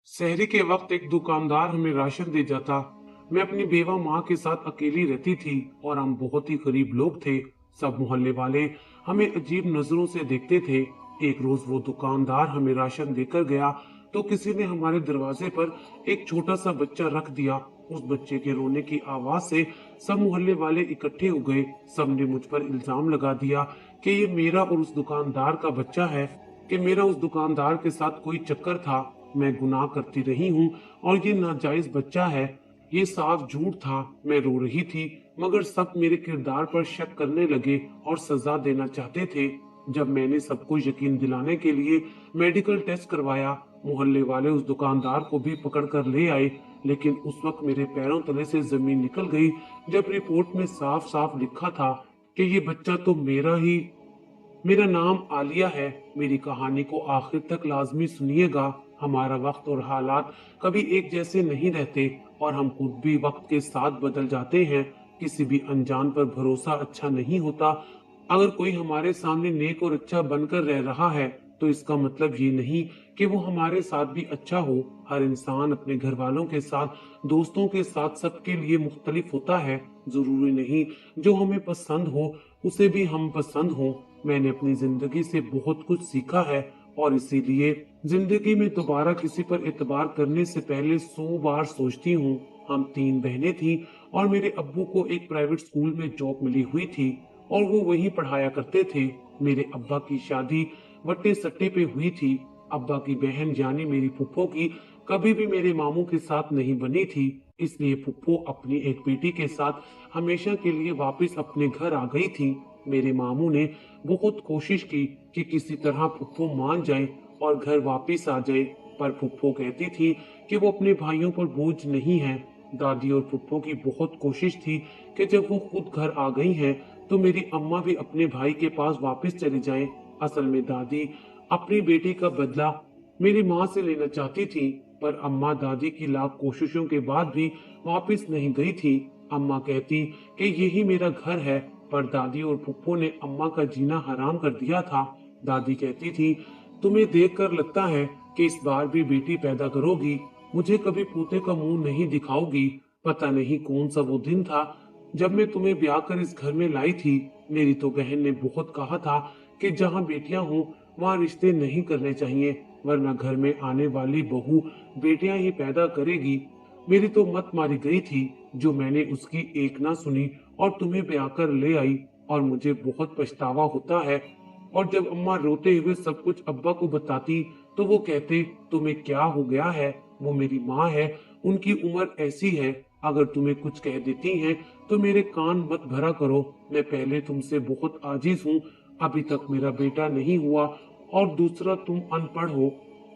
सहरी के वक्त एक दुकानदार हमें राशन दे जाता। मैं अपनी बेवा माँ के साथ अकेली रहती थी और हम बहुत ही गरीब लोग थे। सब मोहल्ले वाले हमें अजीब नजरों से देखते थे। एक रोज वो दुकानदार हमें राशन देकर गया तो किसी ने हमारे दरवाजे पर एक छोटा सा बच्चा रख दिया। उस बच्चे के रोने की आवाज से सब मोहल्ले वाले इकट्ठे हो गए। सबने मुझ पर इल्जाम लगा दिया कि ये मेरा और उस दुकानदार का बच्चा है, कि मेरा उस दुकानदार के साथ कोई चक्कर था। मैं गुनाह करती रही हूँ और ये नाजायज बच्चा है। ये साफ झूठ था। मैं रो रही थी मगर सब मेरे किरदार पर शक करने लगे और सजा देना चाहते थे। जब मैंने सबको यकीन दिलाने के लिए मेडिकल टेस्ट करवाया, मोहल्ले वाले उस दुकानदार को भी पकड़ कर ले आए। लेकिन उस वक्त मेरे पैरों तले से जमीन निकल गई जब रिपोर्ट में साफ साफ लिखा था कि ये बच्चा तो मेरा नाम आलिया है। मेरी कहानी को आखिर तक लाजमी सुनिएगा। हमारा वक्त और हालात कभी एक जैसे नहीं रहते और हम खुद भी वक्त के साथ बदल जाते हैं। किसी भी अनजान पर भरोसा अच्छा नहीं होता। अगर कोई हमारे सामने नेक और अच्छा बनकर रह रहा है तो इसका मतलब ये नहीं कि वो हमारे साथ भी अच्छा हो। हर इंसान अपने घर वालों के साथ, दोस्तों के साथ सबके लिए मुख्तलिफ होता है। जरूरी नहीं जो हमें पसंद हो उसे भी हम पसंद हो। मैंने अपनी जिंदगी से बहुत कुछ सीखा है और इसीलिए जिंदगी में दोबारा किसी पर एतबार करने से पहले 100 बार सोचती हूँ। हम 3 बहनें थी और मेरे अब्बू को एक प्राइवेट स्कूल में जॉब मिली हुई थी और वो वहीं पढ़ाया करते थे। मेरे अब्बा की शादी वट्टे सट्टे पे हुई थी। अब्बा की बहन यानी मेरी फुप्पो की कभी भी मेरे मामू के साथ नहीं बनी थी। इसलिए फुप्पो अपनी एक बेटी के साथ हमेशा के लिए वापस अपने घर आ गई थी। मेरे मामू ने बहुत कोशिश की कि किसी तरह फुप्पो मान जाए और घर वापस आ जाए, पर फुप्पो कहती थी कि वो अपने भाइयों पर बोझ नहीं है। दादी और फुप्पो की बहुत कोशिश थी कि जब वो खुद घर आ गई हैं तो मेरी अम्मा भी अपने भाई के पास वापस चली जाएं। असल में दादी अपनी बेटी का बदला मेरी माँ से लेना चाहती थी, पर अम्मा दादी की लाख कोशिशों के बाद भी वापस नहीं गई थी। अम्मा कहती कि यही मेरा घर है, पर दादी और फुप्पो ने अम्मा का जीना हराम कर दिया था। दादी कहती थी, तुम्हें देखकर लगता है कि इस बार भी बेटी पैदा करोगी, मुझे कभी पोते का मुंह नहीं दिखाओगी। पता नहीं कौन सा वो दिन था जब मैं तुम्हें ब्याह कर इस घर में लाई थी। मेरी तो बहन ने बहुत कहा था कि जहाँ बेटियां हों वहाँ रिश्ते नहीं करने चाहिए, वरना घर में आने वाली बहू बेटियां ही पैदा करेगी। मेरी तो मत मारी गई थी जो मैंने उसकी एक ना सुनी और तुम्हें ब्याह कर ले आई, और मुझे बहुत पछतावा होता है। और जब अम्मा रोते हुए सब कुछ अब्बा को बताती तो वो कहते, तुम्हें क्या हो गया है, वो मेरी माँ है, उनकी उम्र ऐसी है। अगर तुम्हें कुछ कह देती हैं तो मेरे कान मत भरा करो। मैं पहले तुमसे बहुत आजिज हूँ, अभी तक मेरा बेटा नहीं हुआ, और दूसरा तुम अनपढ़ हो,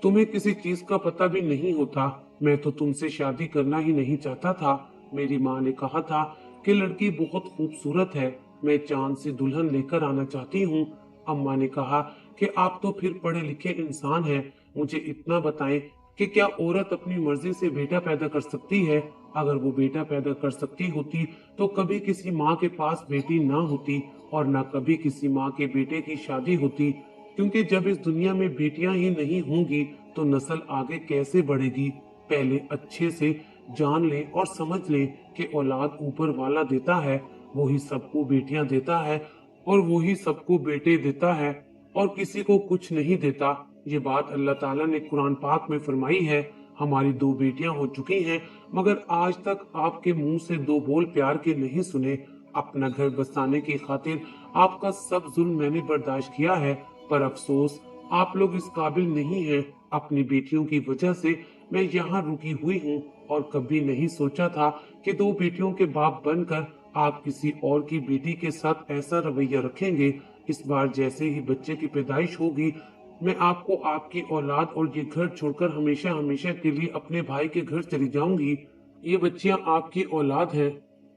तुम्हें किसी चीज का पता भी नहीं होता। मैं तो तुमसे शादी करना ही नहीं चाहता था। मेरी माँ ने कहा था कि लड़की बहुत खूबसूरत है, मैं चांद से दुल्हन लेकर आना चाहती हूँ। अम्मा ने कहा कि आप तो फिर पढ़े लिखे इंसान हैं, मुझे इतना बताएं कि क्या औरत अपनी मर्जी से बेटा पैदा कर सकती है? अगर वो बेटा पैदा कर सकती होती तो कभी किसी माँ के पास बेटी ना होती और ना कभी किसी माँ के बेटे की शादी होती, क्योंकि जब इस दुनिया में बेटियां ही नहीं होंगी तो नस्ल आगे कैसे बढ़ेगी? पहले अच्छे से जान ले और समझ ले कि औलाद ऊपर वाला देता है, वही सबको बेटियां देता है और वही सबको बेटे देता है और किसी को कुछ नहीं देता। ये बात अल्लाह ताला ने कुरान पाक में फरमाई है। हमारी 2 बेटियां हो चुकी हैं मगर आज तक आपके मुंह से 2 बोल प्यार के नहीं सुने। अपना घर बसाने की खातिर आपका सब जुल्म मैंने बर्दाश्त किया है, पर अफसोस आप लोग इस काबिल नहीं हैं। अपनी बेटियों की वजह से मैं यहाँ रुकी हुई हूँ और कभी नहीं सोचा था कि 2 बेटियों के बाप बनकर आप किसी और की बेटी के साथ ऐसा रवैया रखेंगे। इस बार जैसे ही बच्चे की पैदाइश होगी मैं आपको, आपकी औलाद और ये घर छोड़कर हमेशा हमेशा के लिए अपने भाई के घर चली जाऊंगी। ये बच्चियां आपकी औलाद है,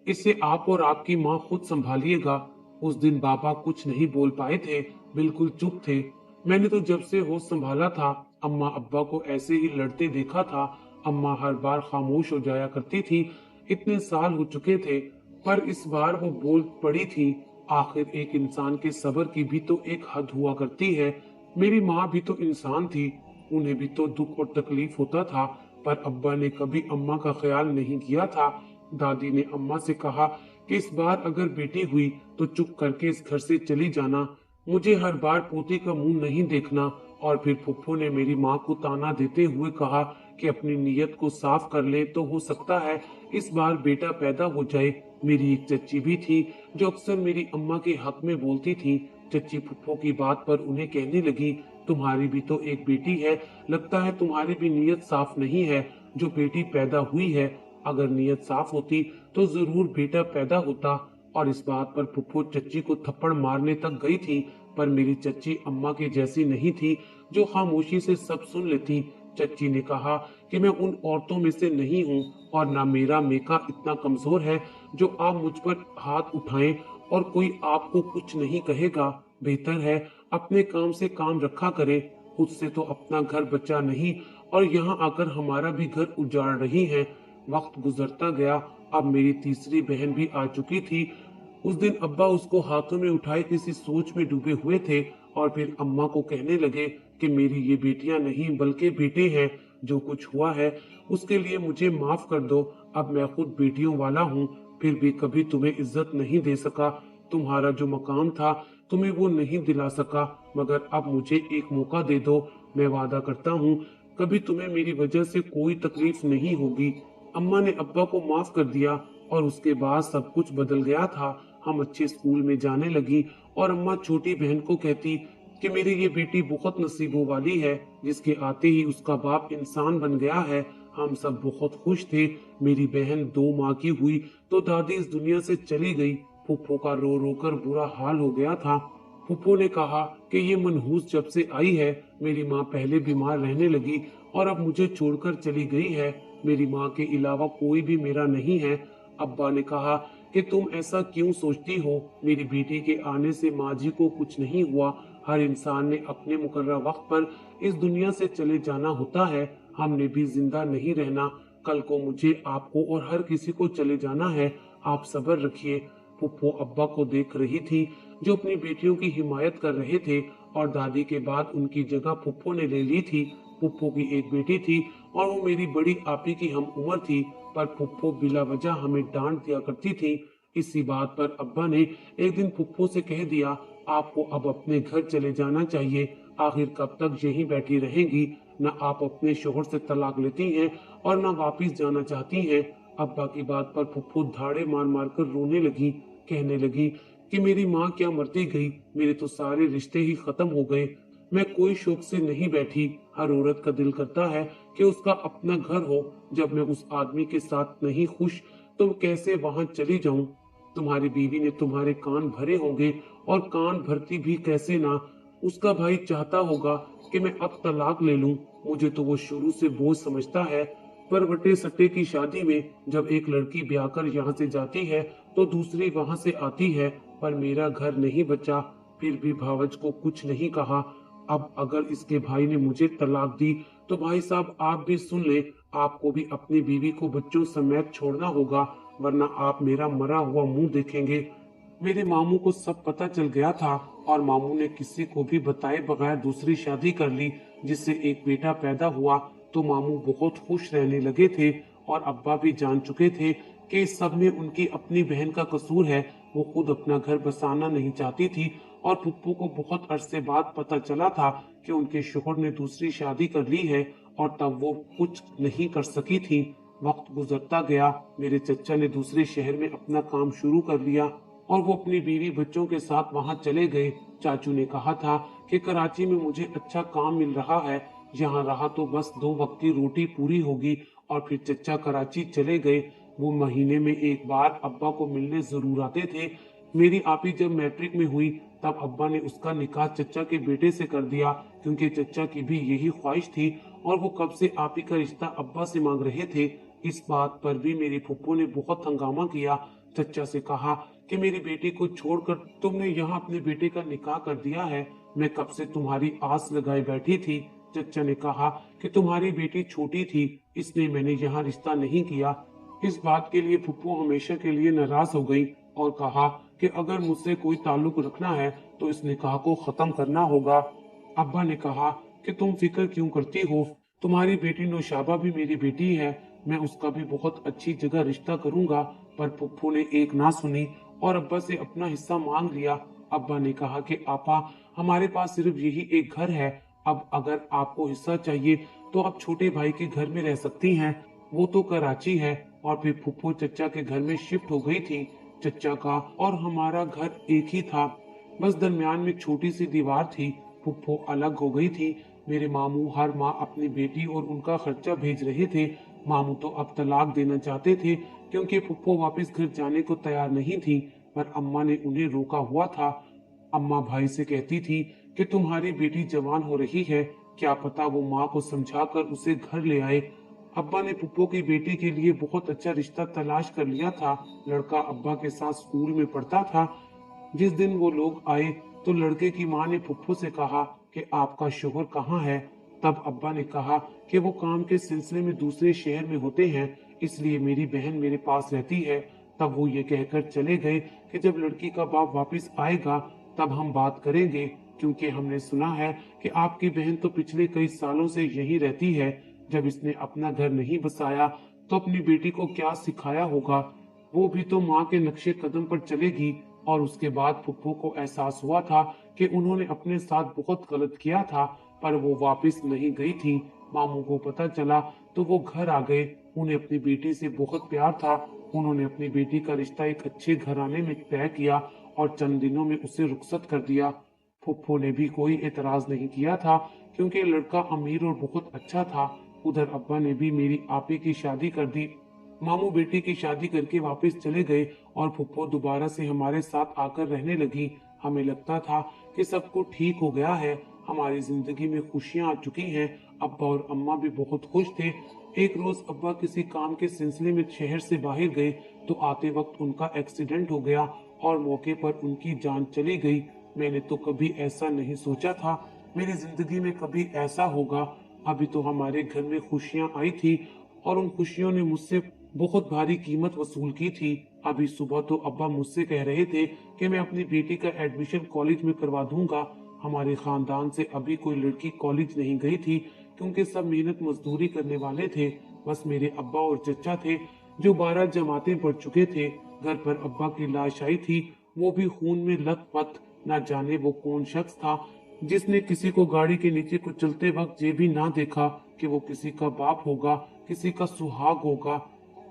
इसे आप और आपकी माँ खुद संभालिएगा। उस दिन बाबा कुछ नहीं बोल पाए थे, बिल्कुल चुप थे। मैंने तो जब से होश संभाला था अम्मा अब्बा को ऐसे ही लड़ते देखा था। अम्मा हर बार खामोश हो जाया करती थी। इतने साल हो चुके थे पर इस बार वो बोल पड़ी थी। आखिर एक इंसान के सब्र की भी तो एक हद हुआ करती है। मेरी माँ भी तो इंसान थी, उन्हें भी तो दुख और तकलीफ होता था, पर अब्बा ने कभी अम्मा का ख्याल नहीं किया था। दादी ने अम्मा से कहा कि इस बार अगर बेटी हुई तो चुप करके इस घर से चली जाना, मुझे हर बार पोती का मुंह नहीं देखना। और फिर फुफ्फो ने मेरी माँ को ताना देते हुए कहा कि अपनी नीयत को साफ कर ले, तो हो सकता है इस बार बेटा पैदा हो जाए। मेरी एक चच्ची भी थी जो अक्सर मेरी अम्मा के हक में बोलती थी। चच्ची फुफ्फो की बात पर उन्हें कहने लगी, तुम्हारी भी तो एक बेटी है, लगता है तुम्हारी भी नीयत साफ नहीं है जो बेटी पैदा हुई है। अगर नीयत साफ होती तो जरूर बेटा पैदा होता। और इस बात पर फुफ्फो चच्ची को थप्पड़ मारने तक गई थी, पर मेरी चच्ची अम्मा के जैसी नहीं थी जो खामोशी से सब सुन लेती। चच्ची ने कहा कि मैं उन औरतों में से नहीं हूँ और ना मेरा मेका इतना कमजोर है जो आप मुझ पर हाथ उठाएं और कोई आपको कुछ नहीं कहेगा। बेहतर है अपने काम से काम रखा करें, खुद से तो अपना घर बचा नहीं और यहाँ आकर हमारा भी घर उजाड़ रही है। वक्त गुजरता गया, अब मेरी तीसरी बहन भी आ चुकी थी। उस दिन अब्बा उसको हाथों में उठाए किसी सोच में डूबे हुए थे और फिर अम्मा को कहने लगे कि मेरी ये बेटियां नहीं बल्कि बेटे हैं। जो कुछ हुआ है उसके लिए मुझे माफ कर दो, अब मैं खुद बेटियों वाला हूँ। फिर भी कभी तुम्हें इज्जत नहीं दे सका, तुम्हारा जो मकाम था तुम्हें वो नहीं दिला सका, मगर अब मुझे एक मौका दे दो। मैं वादा करता हूँ कभी तुम्हें मेरी वजह से कोई तकलीफ नहीं होगी। अम्मा ने अब्बा को माफ कर दिया और उसके बाद सब कुछ बदल गया था। हम अच्छे स्कूल में जाने लगी और अम्मा छोटी बहन को कहती कि मेरी ये बेटी बहुत नसीबों वाली है, जिसके आते ही उसका बाप इंसान बन गया है। हम सब बहुत खुश थे। मेरी बहन 2 माह की हुई तो दादी इस दुनिया से चली गई। फुफ्फो का रो रो कर बुरा हाल हो गया था। फुफ्फो ने कहा कि ये मनहूस जब से आई है, मेरी माँ पहले बीमार रहने लगी और अब मुझे छोड़कर चली गई है। मेरी माँ के अलावा कोई भी मेरा नहीं है। अब्बा ने कहा कि तुम ऐसा क्यों सोचती हो, मेरी बेटी के आने से माँ जी को कुछ नहीं हुआ। हर इंसान ने अपने मुकर्रर वक्त पर इस दुनिया से चले जाना होता है, हमने भी जिंदा नहीं रहना। कल को मुझे, आपको और हर किसी को चले जाना है, आप सब्र रखिए। फुफ्फो अब्बा को देख रही थी जो अपनी बेटियों की हिमायत कर रहे थे और दादी के बाद उनकी जगह फुफ्फो ने ले ली थी। फुफ्फो की एक बेटी थी और वो मेरी बड़ी आपी की हम उम्र थी, पर फुफ्फो बिला वजह हमें डांट दिया करती थी। इसी बात पर अब्बा ने एक दिन फुफ्फो से कह दिया, आपको अब अपने घर चले जाना चाहिए, आखिर कब तक यहीं बैठी रहेंगी। न आप अपने शोहर से तलाक लेती हैं और न वापिस जाना चाहती हैं। अब्बा की बात पर फुफ्फो धाड़े मार मार कर रोने लगी, कहने लगी कि मेरी माँ क्या मरती गई, मेरे तो सारे रिश्ते ही खत्म हो गए। मैं कोई शौक से नहीं बैठी, हर औरत का दिल करता है कि उसका अपना घर हो। जब मैं उस आदमी के साथ नहीं खुश तो कैसे वहां चली जाऊं। तुम्हारी बीवी ने तुम्हारे कान भरे होंगे और कान भरती भी कैसे ना। उसका भाई चाहता होगा कि मैं अब तलाक ले लूं, मुझे तो वो शुरू से बोझ समझता है। पर वटे सट्टे की शादी में जब एक लड़की ब्याह कर यहाँ से जाती है तो दूसरी वहां से आती है, पर मेरा घर नहीं बचा। फिर भी भावज को कुछ नहीं कहा। अब अगर इसके भाई ने मुझे तलाक दी तो भाई साहब आप भी सुन ले, आपको भी अपनी बीवी को बच्चों समेत छोड़ना होगा, वरना आप मेरा मरा हुआ मुंह देखेंगे। मेरे मामू को सब पता चल गया था और मामू ने किसी को भी बताए बगैर दूसरी शादी कर ली, जिससे एक बेटा पैदा हुआ। तो मामू बहुत खुश रहने लगे थे और अब्बा भी जान चुके थे कि इस सब में उनकी अपनी बहन का कसूर है। वो खुद अपना घर बसाना नहीं चाहती थी और फुप्पू को बहुत अरसे बाद पता चला था कि उनके शोहर ने दूसरी शादी कर ली है और तब वो कुछ नहीं कर सकी थी। वक्त गुजरता गया, मेरे चचा ने दूसरे शहर में अपना काम शुरू कर लिया और वो अपनी बीवी बच्चों के साथ वहां चले गए। चाचू ने कहा था कि कराची में मुझे अच्छा काम मिल रहा है, यहाँ रहा तो बस 2 वक्त की रोटी पूरी होगी। और फिर चचा कराची चले गए। वो महीने में एक बार अब्बा को मिलने जरूर आते थे। मेरी आपी जब मैट्रिक में हुई तब अब्बा ने उसका निकाह चचा के बेटे से कर दिया, क्योंकि चचा की भी यही ख्वाहिश थी और वो कब से आपी का रिश्ता अब्बा से मांग रहे थे। इस बात पर भी मेरी फुप्पो ने बहुत हंगामा किया। चचा से कहा कि मेरी बेटी को छोड़कर तुमने यहाँ अपने बेटे का निकाह कर दिया है, मैं कब से तुम्हारी आस लगाए बैठी थी। चचा ने कहा कि तुम्हारी बेटी छोटी थी, इसलिए मैंने यहाँ रिश्ता नहीं किया। इस बात के लिए फुप्पो हमेशा के लिए नाराज हो गई और कहा कि अगर मुझसे कोई ताल्लुक रखना है तो इस निकाह को खत्म करना होगा। अब्बा ने कहा कि तुम फिक्र क्यों करती हो, तुम्हारी बेटी नौशाबा भी मेरी बेटी है, मैं उसका भी बहुत अच्छी जगह रिश्ता करूंगा। पर फुप्पू ने एक ना सुनी और अब्बा से अपना हिस्सा मांग लिया। अब्बा ने कहा कि आपा, हमारे पास सिर्फ यही एक घर है, अब अगर आपको हिस्सा चाहिए तो आप छोटे भाई के घर में रह सकती हैं, वो तो कराची है। और फिर फुप्पू चचा के घर में शिफ्ट हो गई थी। चचा का और हमारा घर एक ही था, बस दरमियान में छोटी सी दीवार थी। फुप्पो अलग हो गई थी। मेरे मामू हर माह अपनी बेटी और उनका खर्चा भेज रहे थे। मामू तो अब तलाक देना चाहते थे क्योंकि फुप्पो वापस घर जाने को तैयार नहीं थी, पर अम्मा ने उन्हें रोका हुआ था। अम्मा भाई से कहती थी कि तुम्हारी बेटी जवान हो रही है, क्या पता वो माँ को समझाकर उसे घर ले आए। अब्बा ने फुप्पो की बेटी के लिए बहुत अच्छा रिश्ता तलाश कर लिया था। लड़का अब्बा के साथ स्कूल में पढ़ता था। जिस दिन वो लोग आए तो लड़के की माँ ने फुप्पो से कहा कि आपका शोहर कहाँ है। तब अब्बा ने कहा कि वो काम के सिलसिले में दूसरे शहर में होते हैं, इसलिए मेरी बहन मेरे पास रहती है। तब वो ये कहकर चले गए कि जब लड़की का बाप वापस आएगा तब हम बात करेंगे, क्योंकि हमने सुना है कि आपकी बहन तो पिछले कई सालों से यहीं रहती है। जब इसने अपना घर नहीं बसाया तो अपनी बेटी को क्या सिखाया होगा, वो भी तो माँ के नक्शे कदम पर चलेगी। और उसके बाद फुप्पो को एहसास हुआ था कि उन्होंने अपने साथ बहुत गलत किया था, पर वो वापस नहीं गई थी। मामू को पता चला तो वो घर आ गए। उन्हें अपनी बेटी से बहुत प्यार था। उन्होंने अपनी बेटी का रिश्ता एक अच्छे घराने में तय किया और चंद दिनों में उसे रुखसत कर दिया। फुप्पो ने भी कोई एतराज नहीं किया था, क्योंकि लड़का अमीर और बहुत अच्छा था। उधर अब्बा ने भी मेरी आपी की शादी कर दी। मामू बेटी की शादी करके वापस चले गए और फुप्पो दोबारा से हमारे साथ आकर रहने लगी। हमें लगता था कि सब कुछ ठीक हो गया है, हमारी जिंदगी में खुशियां आ चुकी हैं। अब्बा और अम्मा भी बहुत खुश थे। एक रोज अब्बा किसी काम के सिलसिले में शहर से बाहर गए तो आते वक्त उनका एक्सीडेंट हो गया और मौके पर उनकी जान चली गई। मैंने तो कभी ऐसा नहीं सोचा था मेरी जिंदगी में कभी ऐसा होगा। अभी तो हमारे घर में खुशियां आई थी और उन खुशियों ने मुझसे बहुत भारी कीमत वसूल की थी। अभी सुबह तो अब्बा मुझसे कह रहे थे कि मैं अपनी बेटी का एडमिशन कॉलेज में करवा दूंगा। हमारे खानदान से अभी कोई लड़की कॉलेज नहीं गई थी, क्योंकि सब मेहनत मजदूरी करने वाले थे। बस मेरे अब्बा और चचा थे जो 12 जमातें पढ़ चुके थे। घर पर अब्बा की लाश आई थी, वो भी खून में लथपथ। न जाने वो कौन शख्स था जिसने किसी को गाड़ी के नीचे को चलते वक्त ये भी ना देखा कि वो किसी का बाप होगा, किसी का सुहाग होगा।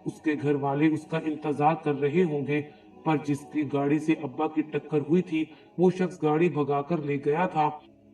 उसके घर वाले उसका इंतजार कर रहे होंगे, पर जिसकी गाड़ी से अब्बा की टक्कर हुई थी वो शख्स गाड़ी भगाकर ले गया था।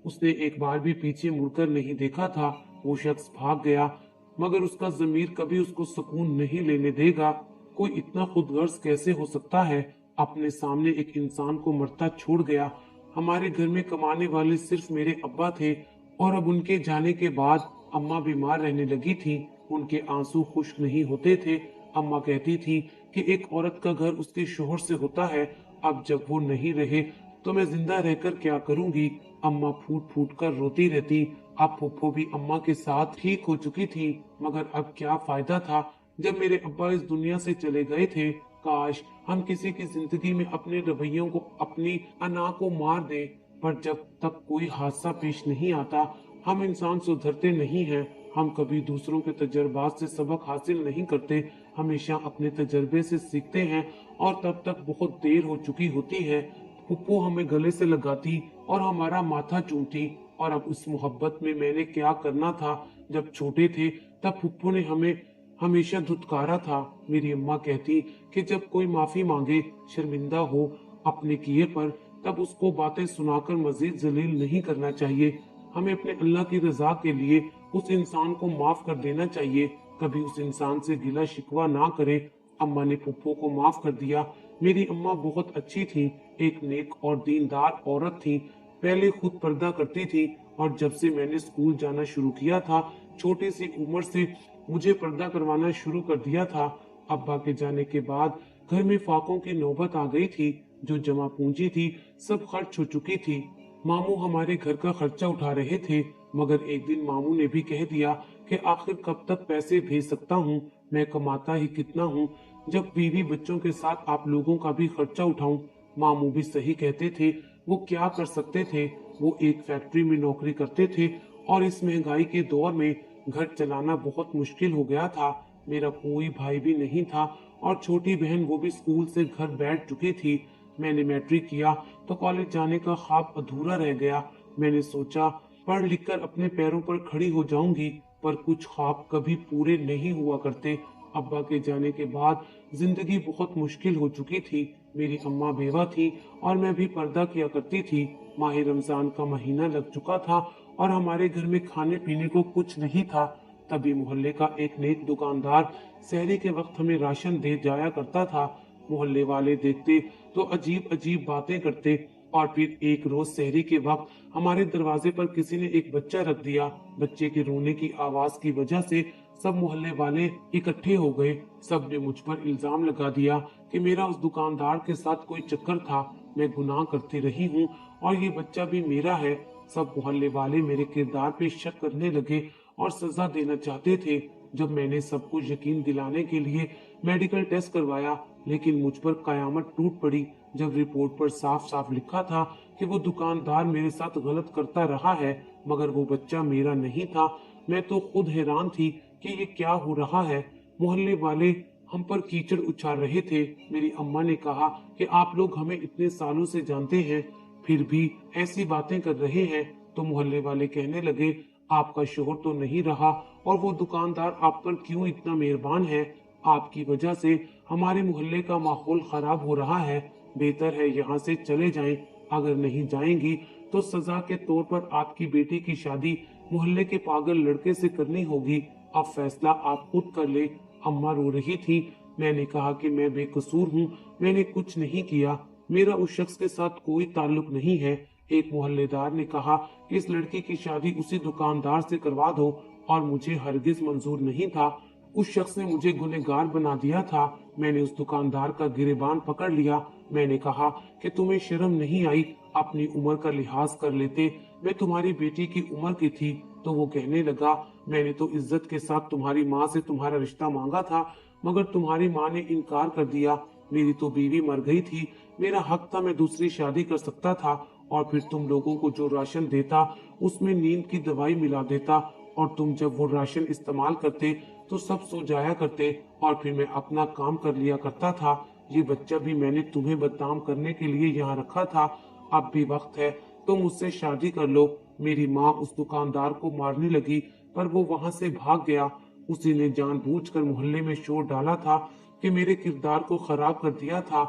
उसने एक बार भी पीछे मुड़कर नहीं देखा था। वो शख्स भाग गया, मगर उसका जमीर कभी उसको सुकून नहीं लेने देगा। कोई इतना खुदगर्ज कैसे हो सकता है, अपने सामने एक इंसान को मरता छोड़ गया। हमारे घर में कमाने वाले सिर्फ मेरे अब्बा थे, और अब उनके जाने के बाद अम्मा बीमार रहने लगी थी। उनके आंसू खुश्क नहीं होते थे। अम्मा कहती थी कि एक औरत का घर उसके शोहर से होता है। अब जब वो नहीं रहे तो मैं जिंदा रहकर क्या करूंगी। अम्मा फूट फूट कर रोती रहती। अब फुप्पो भी अम्मा के साथ ठीक हो चुकी थी, मगर अब क्या फायदा था जब मेरे अब्बा इस दुनिया से चले गए थे। काश हम किसी की जिंदगी में अपने रवैयों को, अपनी अना को मार दें, पर जब तक कोई हादसा पेश नहीं आता हम इंसान सुधरते नहीं हैं। हम कभी दूसरों के तजर्बात से सबक हासिल नहीं करते, हमेशा अपने तजर्बे से सीखते हैं, और तब तक बहुत देर हो चुकी होती है। फुप्पो हमें गले से लगाती और हमारा माथा चूमती। और अब उस मोहब्बत में मैंने क्या करना था। जब छोटे थे तब फुप्पो ने हमें हमेशा धुतकारा था। मेरी अम्मा कहती कि जब कोई माफी मांगे, शर्मिंदा हो अपने किए पर, तब उसको बातें सुनाकर मजीद जलील नहीं करना चाहिए। हमें अपने अल्लाह की रजा के लिए उस इंसान को माफ कर देना चाहिए, कभी उस इंसान से गिला शिकवा ना करें। अम्मा ने फुप्पो को माफ कर दिया। मेरी अम्मा बहुत अच्छी थी, एक नेक और दीनदार औरत थी। पहले खुद पर्दा करती थी, और जब से मैंने स्कूल जाना शुरू किया था, छोटी सी उम्र से मुझे पर्दा करवाना शुरू कर दिया था। अब्बा के जाने के बाद घर में फाकों की नौबत आ गई थी। जो जमा पूंजी थी सब खर्च हो चुकी थी। मामू हमारे घर का खर्चा उठा रहे थे, मगर एक दिन मामू ने भी कह दिया कि आखिर कब तक पैसे भेज सकता हूँ, मैं कमाता ही कितना हूँ, जब बीवी बच्चों के साथ आप लोगों का भी खर्चा उठाऊं। मामू भी सही कहते थे, वो क्या कर सकते थे। वो एक फैक्ट्री में नौकरी करते थे और इस महंगाई के दौर में घर चलाना बहुत मुश्किल हो गया था। मेरा कोई भाई भी नहीं था और छोटी बहन वो भी स्कूल से घर बैठ चुकी थी। मैंने मैट्रिक किया तो कॉलेज जाने का ख्वाब अधूरा रह गया। मैंने सोचा पढ़ लिख कर अपने पैरों पर खड़ी हो जाऊंगी, पर कुछ ख्वाब कभी पूरे नहीं हुआ करते। अब्बा के जाने के बाद जिंदगी बहुत मुश्किल हो चुकी थी। मेरी अम्मा बेवा थी और मैं भी पर्दा किया करती थी। माह रमजान का महीना लग चुका था और हमारे घर में खाने पीने को कुछ नहीं था। तभी मोहल्ले का एक नेक दुकानदार सहरी के वक्त हमें राशन दे जाया करता था। मोहल्ले वाले देखते तो अजीब अजीब बातें करते और फिर एक रोज सहरी के वक्त हमारे दरवाजे पर किसी ने एक बच्चा रख दिया। बच्चे के रोने की आवाज की वजह से सब मोहल्ले वाले इकट्ठे हो गए। सब ने मुझ पर इल्जाम लगा दिया कि मेरा उस दुकानदार के साथ कोई चक्कर था। मैं गुनाह करती रही हूँ और ये बच्चा भी मेरा है। सब मोहल्ले वाले मेरे किरदार पे शक करने लगे और सजा देना चाहते थे। जब मैंने सबको यकीन दिलाने के लिए मेडिकल टेस्ट करवाया, लेकिन मुझ पर कयामत टूट पड़ी जब रिपोर्ट पर साफ साफ लिखा था कि वो दुकानदार मेरे साथ गलत करता रहा है, मगर वो बच्चा मेरा नहीं था। मैं तो खुद हैरान थी कि ये क्या हो रहा है। मोहल्ले वाले हम पर कीचड़ उछाल रहे थे। मेरी अम्मा ने कहा कि आप लोग हमें इतने सालों से जानते हैं, फिर भी ऐसी बातें कर रहे हैं। तो मोहल्ले वाले कहने लगे, आपका शोहर तो नहीं रहा और वो दुकानदार आप पर क्यों इतना मेहरबान है। आपकी वजह से हमारे मोहल्ले का माहौल खराब हो रहा है। बेहतर है यहाँ से चले जाएं। अगर नहीं जाएंगी तो सजा के तौर पर आपकी बेटी की शादी मोहल्ले के पागल लड़के से करनी होगी। अब फैसला आप खुद कर ले। अम्मा रो रही थी। मैंने कहा कि मैं बेकसूर हूँ, मैंने कुछ नहीं किया, मेरा उस शख्स के साथ कोई ताल्लुक नहीं है। एक मोहल्लेदार ने कहा कि इस लड़की की शादी उसी दुकानदार से करवा दो और मुझे हरगिज मंजूर नहीं था। उस शख्स ने मुझे गुनहगार बना दिया था। मैंने उस दुकानदार का गिरेबान पकड़ लिया। मैंने कहा कि तुम्हें शर्म नहीं आई, अपनी उम्र का लिहाज कर लेते, मैं तुम्हारी बेटी की उम्र की थी। तो वो कहने लगा, मैंने तो इज्जत के साथ तुम्हारी माँ से तुम्हारा रिश्ता मांगा था, मगर तुम्हारी माँ ने इनकार कर दिया। मेरी तो बीवी मर गई थी, मेरा हक था, मैं दूसरी शादी कर सकता था और फिर तुम लोगों को जो राशन देता उसमें नींद की दवाई मिला देता और तुम जब वो राशन इस्तेमाल करते तो सब सो जाया करते और फिर मैं अपना काम कर लिया करता था। ये बच्चा भी मैंने तुम्हें बदनाम करने के लिए यहाँ रखा था। अब भी वक्त है तो मुझसे शादी कर लो। मेरी माँ उस दुकानदार को मारने लगी पर वो वहां से भाग गया। उसी ने जानबूझकर मोहल्ले में शोर डाला था कि मेरे किरदार को खराब कर दिया था।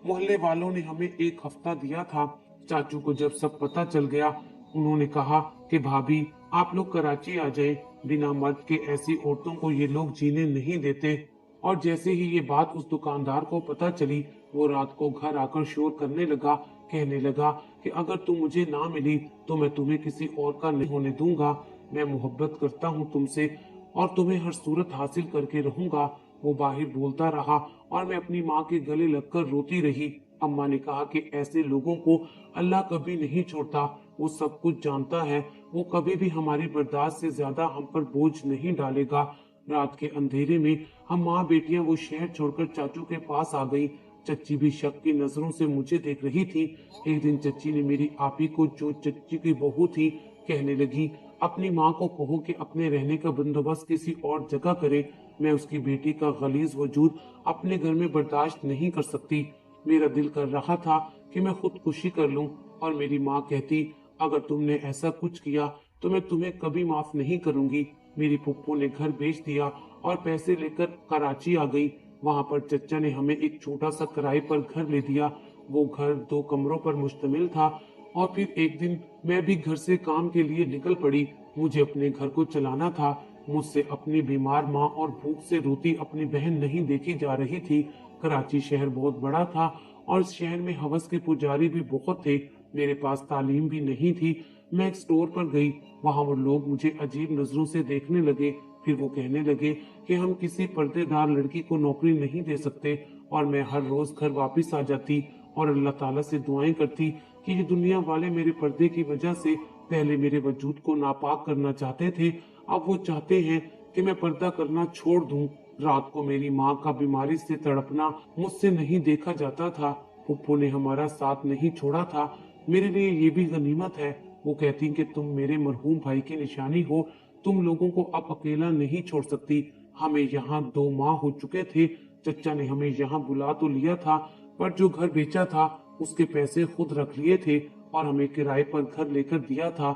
मोहल्ले वालों ने हमें एक हफ्ता दिया था। चाचू को जब सब पता चल गया, उन्होंने कहा कि भाभी आप लोग कराची आ जाएं, बिना मर्द के ऐसी औरतों को ये लोग जीने नहीं देते। और जैसे ही ये बात उस दुकानदार को पता चली, वो रात को घर आकर शोर करने लगा, कहने लगा कि अगर तुम मुझे ना मिली तो मैं तुम्हें किसी और का नहीं होने दूंगा। मैं मोहब्बत करता हूँ तुमसे और तुम्हें हर सूरत हासिल करके रहूंगा। वो बाहर बोलता रहा और मैं अपनी माँ के गले लगकर रोती रही। अम्मा ने कहा कि ऐसे लोगों को अल्लाह कभी नहीं छोड़ता, वो सब कुछ जानता है, वो कभी भी हमारी बर्दाश्त से ज्यादा हम पर बोझ नहीं डालेगा। रात के अंधेरे में हम माँ बेटियां वो शहर छोड़कर चाचू के पास आ गई। चच्ची भी शक की नजरों से मुझे देख रही थी। एक दिन चच्ची ने मेरी आपी को, जो चच्ची की बहू थी, कहने लगी, अपनी माँ को कहो कि अपने रहने का बंदोबस्त किसी और जगह करे। मैं उसकी बेटी का गलीज वजूद अपने घर में बर्दाश्त नहीं कर सकती। मेरा दिल कर रहा था कि मैं खुदकुशी कर लूं और मेरी माँ कहती, अगर तुमने ऐसा कुछ किया तो मैं तुम्हें कभी माफ नहीं करूंगी। मेरी फुप्पो ने घर बेच दिया और पैसे लेकर कराची आ गई। वहां पर चचा ने हमें एक छोटा सा किराए पर घर ले दिया। वो घर 2 कमरों पर मुश्तमिल था और फिर एक दिन मैं भी घर से काम के लिए निकल पड़ी। मुझे अपने घर को चलाना था। मुझसे अपनी बीमार माँ और भूख से रोती अपनी बहन नहीं देखी जा रही थी। कराची शहर बहुत बड़ा था और इस शहर में हवस के पुजारी भी बहुत थे। मेरे पास तालीम भी नहीं थी। मैं एक स्टोर पर गई, वहां वो लोग मुझे अजीब नजरों से देखने लगे। फिर वो कहने लगे कि हम किसी पर्देदार लड़की को नौकरी नहीं दे सकते और मैं हर रोज घर वापस आ जाती और अल्लाह ताला से दुआएं करती कि ये दुनिया वाले मेरे पर्दे की वजह से पहले मेरे वजूद को नापाक करना चाहते थे, अब वो चाहते हैं कि मैं पर्दा करना छोड़ दूं। रात को मेरी माँ का बीमारी से तड़पना मुझसे नहीं देखा जाता था। फुप्पो ने हमारा साथ नहीं छोड़ा था। मेरे लिए ये भी गनीमत है, वो कहती कि तुम मेरे मरहूम भाई की निशानी हो, तुम लोगों को अब अकेला नहीं छोड़ सकती। हमें यहाँ 2 माह हो चुके थे। चचा ने हमें यहाँ बुला तो लिया था, पर जो घर बेचा था उसके पैसे खुद रख लिए थे और हमें किराए पर घर लेकर दिया था।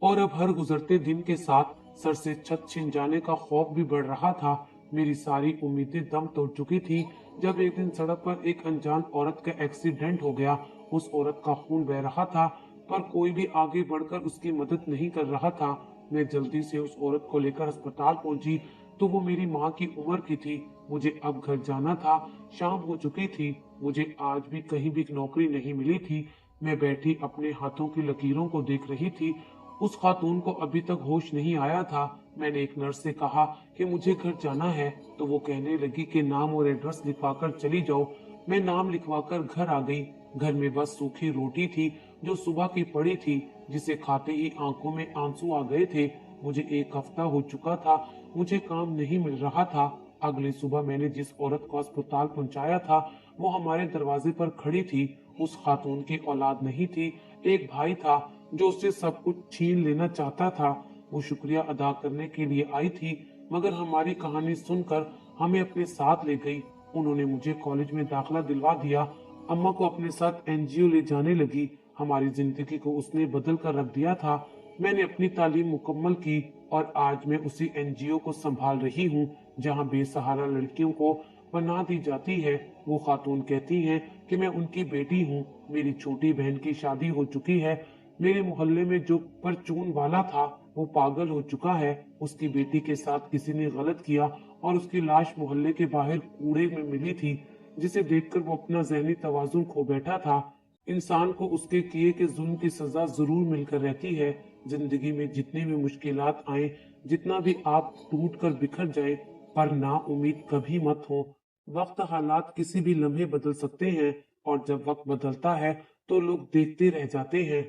और अब हर गुजरते दिन के साथ सर से छत छिन जाने का खौफ भी बढ़ रहा था। मेरी सारी उम्मीदें दम तोड़ चुकी थी जब एक दिन सड़क पर एक अनजान औरत का एक्सीडेंट हो गया। उस औरत का खून बह रहा था, पर कोई भी आगे बढ़कर उसकी मदद नहीं कर रहा था। मैं जल्दी से उस औरत को लेकर अस्पताल पहुंची तो वो मेरी माँ की उम्र की थी। मुझे अब घर जाना था। शाम हो चुकी थी। मुझे आज भी कहीं भी नौकरी नहीं मिली थी। मैं बैठी अपने हाथों की लकीरों को देख रही थी। उस खातून को अभी तक होश नहीं आया था। मैंने एक नर्स से कहा कि मुझे घर जाना है, तो वो कहने लगी कि नाम और एड्रेस लिखवाकर चली जाओ। मैं नाम लिखवाकर घर आ गई। घर में बस सूखी रोटी थी जो सुबह की पड़ी थी, जिसे खाते ही आंखों में आंसू आ गए थे। मुझे 1 हफ्ता हो चुका था, मुझे काम नहीं मिल रहा था। अगली सुबह मैंने जिस औरत को अस्पताल पहुंचाया था वो हमारे दरवाजे पर खड़ी थी। उस खातून की औलाद नहीं थी, एक भाई था जो उससे सब कुछ छीन लेना चाहता था। वो शुक्रिया अदा करने के लिए आई थी, मगर हमारी कहानी सुनकर हमें अपने साथ ले गई। उन्होंने मुझे कॉलेज में दाखिला दिलवा दिया। अम्मा को अपने साथ एनजीओ ले जाने लगी। हमारी जिंदगी को उसने बदल कर रख दिया था। मैंने अपनी तालीम मुकम्मल की और आज मैं उसी एनजीओ को संभाल रही हूँ जहाँ बेसहारा लड़कियों को पनाह दी जाती है। वो खातून कहती हैं कि मैं उनकी बेटी हूँ। मेरी छोटी बहन की शादी हो चुकी है। मेरे मोहल्ले में जो परचून वाला था वो पागल हो चुका है। उसकी बेटी के साथ किसी ने गलत किया और उसकी लाश मोहल्ले के बाहर कूड़े में मिली थी, जिसे देखकर वो अपना जहनी तवाजुन खो बैठा था। इंसान को उसके किए के जुल्म की सजा जरूर मिलकर रहती है। जिंदगी में जितनी भी मुश्किलात आए, जितना भी आप टूट कर बिखर जाए, पर ना उम्मीद कभी मत हो। वक्त हालात किसी भी लम्हे बदल सकते हैं, और जब वक्त बदलता है तो लोग देखते रह जाते हैं।